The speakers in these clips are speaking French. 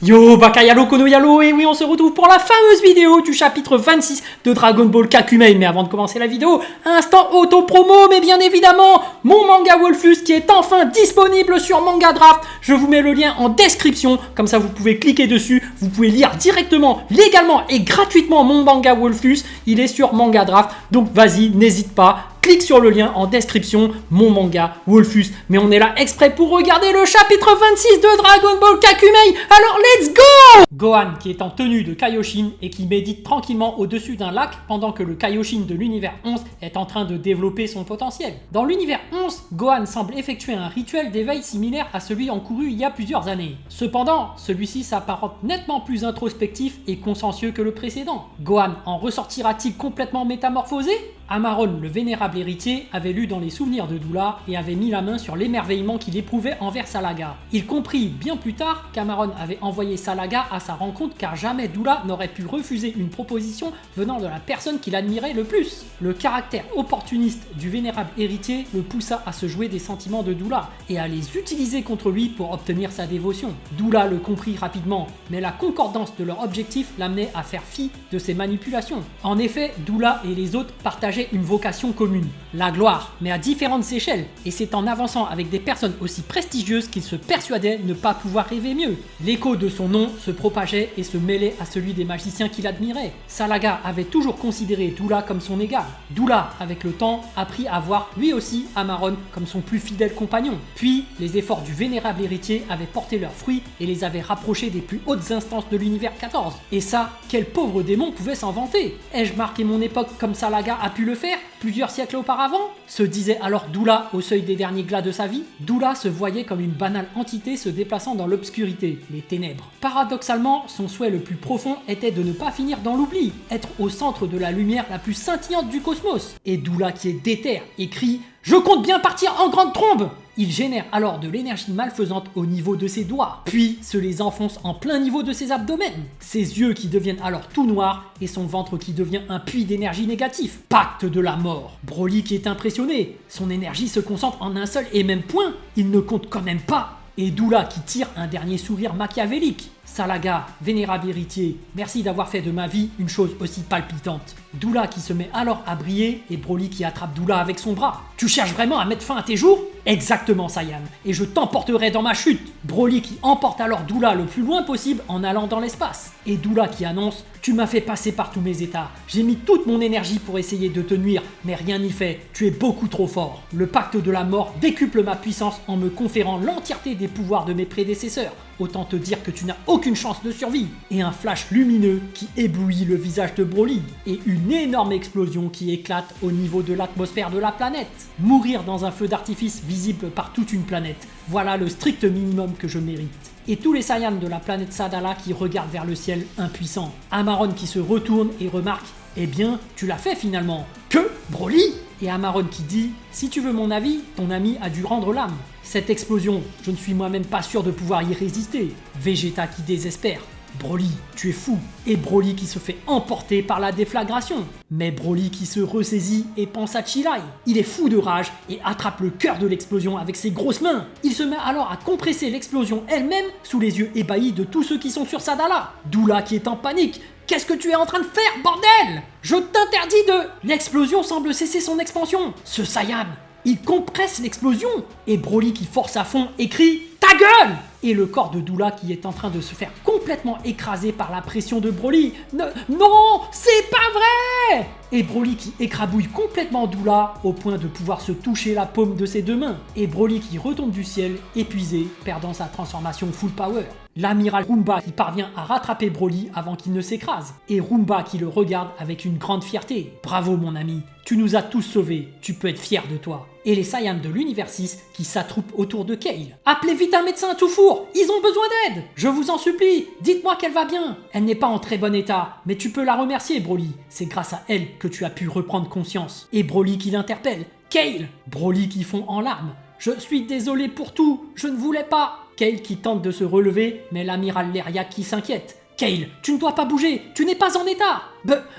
Yo, Bakayalo Konoyalo, et oui, on se retrouve pour la fameuse vidéo du chapitre 26 de Dragon Ball Kakumei. Mais avant de commencer la vidéo, instant auto-promo, mais bien évidemment, mon manga Wolfus qui est enfin disponible sur Manga Draft. Je vous mets le lien en description, comme ça vous pouvez cliquer dessus, vous pouvez lire directement, légalement et gratuitement mon manga Wolfus. Il est sur Manga Draft, donc vas-y, n'hésite pas. Clique sur le lien en description, mon manga Wolfus. Mais on est là exprès pour regarder le chapitre 26 de Dragon Ball Kakumei. Alors let's go! Gohan qui est en tenue de Kaioshin et qui médite tranquillement au-dessus d'un lac pendant que le Kaioshin de l'univers 11 est en train de développer son potentiel. Dans l'univers 11, Gohan semble effectuer un rituel d'éveil similaire à celui encouru il y a plusieurs années. Cependant, celui-ci s'apparente nettement plus introspectif et consciencieux que le précédent. Gohan en ressortira-t-il complètement métamorphosé? Amaron, le vénérable héritier, avait lu dans les souvenirs de Doula et avait mis la main sur l'émerveillement qu'il éprouvait envers Salaga. Il comprit bien plus tard qu'Amaron avait envoyé Salaga à sa rencontre car jamais Doula n'aurait pu refuser une proposition venant de la personne qu'il admirait le plus. Le caractère opportuniste du vénérable héritier le poussa à se jouer des sentiments de Doula et à les utiliser contre lui pour obtenir sa dévotion. Doula le comprit rapidement, mais la concordance de leur objectif l'amenait à faire fi de ses manipulations. En effet, Doula et les autres partageaient une vocation commune, la gloire, mais à différentes échelles, et c'est en avançant avec des personnes aussi prestigieuses qu'il se persuadait ne pas pouvoir rêver mieux. L'écho de son nom se propageait et se mêlait à celui des magiciens qu'il admirait. Salaga avait toujours considéré Doula comme son égal. Doula, avec le temps, apprit à voir lui aussi Amaron comme son plus fidèle compagnon. Puis, les efforts du vénérable héritier avaient porté leurs fruits et les avaient rapprochés des plus hautes instances de l'univers 14. Et ça, quel pauvre démon pouvait s'en vanter? Ai-je marqué mon époque comme Salaga a pu le faire plusieurs siècles auparavant? Se disait alors Doula au seuil des derniers glas de sa vie. Doula se voyait comme une banale entité se déplaçant dans l'obscurité, les ténèbres. Paradoxalement, son souhait le plus profond était de ne pas finir dans l'oubli, être au centre de la lumière la plus scintillante du cosmos. Et Doula qui est déter écrit « Je compte bien partir en grande trombe !» Il génère alors de l'énergie malfaisante au niveau de ses doigts, puis se les enfonce en plein niveau de ses abdomens. Ses yeux qui deviennent alors tout noirs et son ventre qui devient un puits d'énergie négatif. Pacte de la mort. Broly qui est impressionné, son énergie se concentre en un seul et même point. Il ne compte quand même pas. Et Doula qui tire un dernier sourire machiavélique. Salaga, vénérable héritier, merci d'avoir fait de ma vie une chose aussi palpitante. Doula qui se met alors à briller et Broly qui attrape Doula avec son bras. Tu cherches vraiment à mettre fin à tes jours? Exactement Saiyan, et je t'emporterai dans ma chute. Broly qui emporte alors Doula le plus loin possible en allant dans l'espace. Et Doula qui annonce « Tu m'as fait passer par tous mes états, j'ai mis toute mon énergie pour essayer de te nuire, mais rien n'y fait, tu es beaucoup trop fort. Le pacte de la mort décuple ma puissance en me conférant l'entièreté des pouvoirs de mes prédécesseurs. Autant te dire que tu n'as aucune chance de survie. » Et un flash lumineux qui éblouit le visage de Broly. Et une énorme explosion qui éclate au niveau de l'atmosphère de la planète. Mourir dans un feu d'artifice visible par toute une planète. Voilà le strict minimum que je mérite. Et tous les Saiyans de la planète Sadala qui regardent vers le ciel impuissants. Amaron qui se retourne et remarque « Eh bien, tu l'as fait finalement. » Que Broly? Et Amaron qui dit « Si tu veux mon avis, ton ami a dû rendre l'âme. » Cette explosion, je ne suis moi-même pas sûr de pouvoir y résister. Vegeta qui désespère. Broly, tu es fou. Et Broly qui se fait emporter par la déflagration. Mais Broly qui se ressaisit et pense à Chilai. Il est fou de rage et attrape le cœur de l'explosion avec ses grosses mains. Il se met alors à compresser l'explosion elle-même sous les yeux ébahis de tous ceux qui sont sur Sadala. Doula qui est en panique. Qu'est-ce que tu es en train de faire, bordel? Je t'interdis de... L'explosion semble cesser son expansion. Ce Saiyan, il compresse l'explosion. Et Broly qui force à fond écrit « Ta gueule !» Et le corps de Doula qui est en train de se faire complètement écraser par la pression de Broly. Non, c'est pas vrai! Et Broly qui écrabouille complètement Doula au point de pouvoir se toucher la paume de ses deux mains. Et Broly qui retombe du ciel, épuisé, perdant sa transformation full power. L'amiral Rumba qui parvient à rattraper Broly avant qu'il ne s'écrase. Et Rumba qui le regarde avec une grande fierté. Bravo mon ami, tu nous as tous sauvés, tu peux être fier de toi. Et les Saiyans de l'univers 6 qui s'attroupent autour de Kale. Appelez vite un médecin à tout four, ils ont besoin d'aide. Je vous en supplie, dites-moi qu'elle va bien. Elle n'est pas en très bon état, mais tu peux la remercier Broly. C'est grâce à elle que tu as pu reprendre conscience. Et Broly qui l'interpelle. Kale! Broly qui fond en larmes. Je suis désolé pour tout, je ne voulais pas. Kale qui tente de se relever, mais l'amiral Leria qui s'inquiète. Kale, tu ne dois pas bouger, tu n'es pas en état.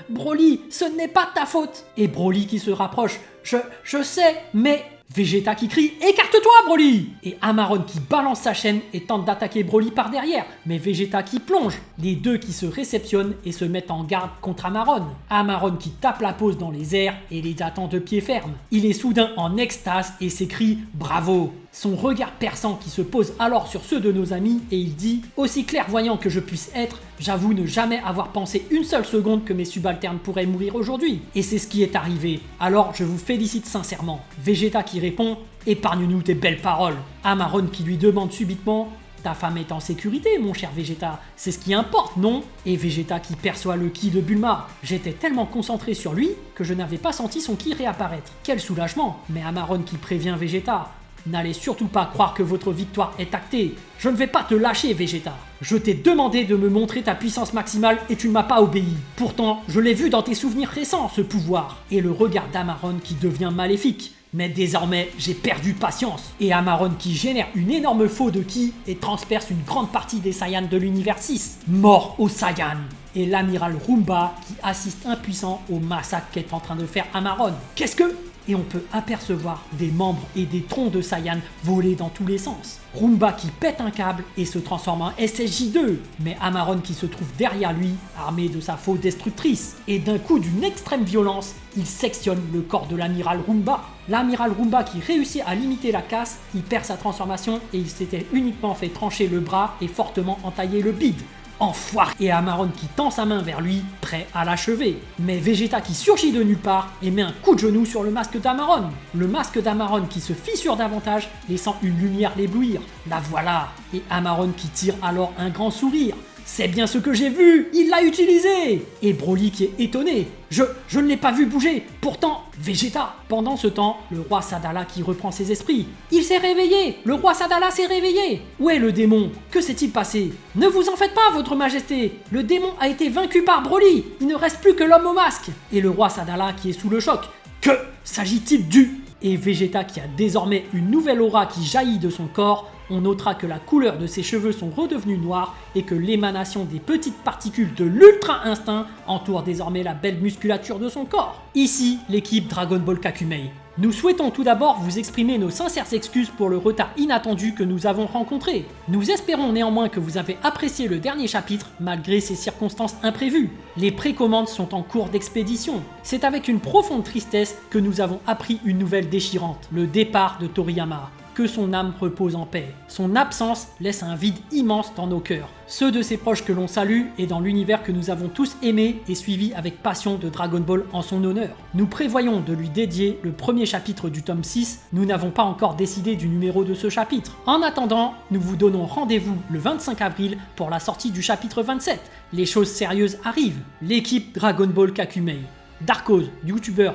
Broly, ce n'est pas ta faute. Et Broly qui se rapproche. Je sais, mais Vegeta qui crie « Écarte-toi, Broly !» et Amaron qui balance sa chaîne et tente d'attaquer Broly par derrière, mais Vegeta qui plonge. Les deux qui se réceptionnent et se mettent en garde contre Amaron. Amaron qui tape la pose dans les airs et les attend de pied ferme. Il est soudain en extase et s'écrie « Bravo !» Son regard perçant qui se pose alors sur ceux de nos amis et il dit « Aussi clairvoyant que je puisse être, j'avoue ne jamais avoir pensé une seule seconde que mes subalternes pourraient mourir aujourd'hui. Et c'est ce qui est arrivé. Alors je vous félicite sincèrement. » Vegeta qui répond « Épargne-nous tes belles paroles. » Amaron qui lui demande subitement « Ta femme est en sécurité, mon cher Vegeta. C'est ce qui importe, non ?» Et Vegeta qui perçoit le ki de Bulma. J'étais tellement concentré sur lui que je n'avais pas senti son ki réapparaître. Quel soulagement. Mais Amaron qui prévient Vegeta. N'allez surtout pas croire que votre victoire est actée. Je ne vais pas te lâcher, Vegeta. Je t'ai demandé de me montrer ta puissance maximale et tu ne m'as pas obéi. Pourtant, je l'ai vu dans tes souvenirs récents, ce pouvoir. Et le regard d'Amaron qui devient maléfique. Mais désormais, j'ai perdu patience. Et Amaron qui génère une énorme faux de ki et transperce une grande partie des Saiyans de l'univers 6. Mort aux Saiyans. Et l'amiral Rumba qui assiste impuissant au massacre qu'est en train de faire Amaron. Qu'est-ce que... Et on peut apercevoir des membres et des troncs de Saiyan voler dans tous les sens. Rumba qui pète un câble et se transforme en SSJ2, mais Amaron qui se trouve derrière lui, armé de sa faux destructrice. Et d'un coup d'une extrême violence, il sectionne le corps de l'amiral Rumba. L'amiral Rumba qui réussit à limiter la casse, il perd sa transformation et il s'était uniquement fait trancher le bras et fortement entailler le bide. Enfoiré. Et Amaron qui tend sa main vers lui, prêt à l'achever. Mais Vegeta qui surgit de nulle part et met un coup de genou sur le masque d'Amaron. Le masque d'Amaron qui se fissure davantage, laissant une lumière l'éblouir. La voilà. Et Amaron qui tire alors un grand sourire. C'est bien ce que j'ai vu, il l'a utilisé. Et Broly qui est étonné. Je ne l'ai pas vu bouger, pourtant, Vegeta. Pendant ce temps, le roi Sadala qui reprend ses esprits. Il s'est réveillé, le roi Sadala s'est réveillé. Où est le démon? Que s'est-il passé? Ne vous en faites pas, votre majesté. Le démon a été vaincu par Broly. Il ne reste plus que l'homme au masque. Et le roi Sadala qui est sous le choc. Que s'agit-il du... Et Vegeta qui a désormais une nouvelle aura qui jaillit de son corps. On notera que la couleur de ses cheveux sont redevenus noirs et que l'émanation des petites particules de l'Ultra Instinct entoure désormais la belle musculature de son corps. Ici, l'équipe Dragon Ball Kakumei. Nous souhaitons tout d'abord vous exprimer nos sincères excuses pour le retard inattendu que nous avons rencontré. Nous espérons néanmoins que vous avez apprécié le dernier chapitre malgré ces circonstances imprévues. Les précommandes sont en cours d'expédition. C'est avec une profonde tristesse que nous avons appris une nouvelle déchirante, le départ de Toriyama. Que son âme repose en paix. Son absence laisse un vide immense dans nos cœurs, ceux de ses proches que l'on salue et dans l'univers que nous avons tous aimé et suivi avec passion de Dragon Ball en son honneur. Nous prévoyons de lui dédier le premier chapitre du tome 6, nous n'avons pas encore décidé du numéro de ce chapitre. En attendant, nous vous donnons rendez-vous le 25 avril pour la sortie du chapitre 27. Les choses sérieuses arrivent. L'équipe Dragon Ball Kakumei. Darkoz, youtubeur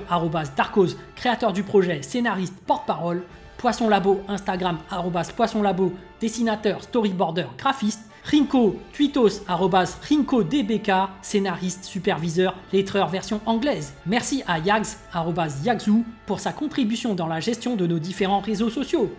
@Darkoz, créateur du projet, scénariste, porte-parole. Poisson Labo, Instagram, @Poisson Labo, dessinateur, storyboarder, graphiste. Rinko, Twitos, @RinkoDBK, scénariste, superviseur, lettreur version anglaise. Merci à Yags, @Yagzoo, pour sa contribution dans la gestion de nos différents réseaux sociaux.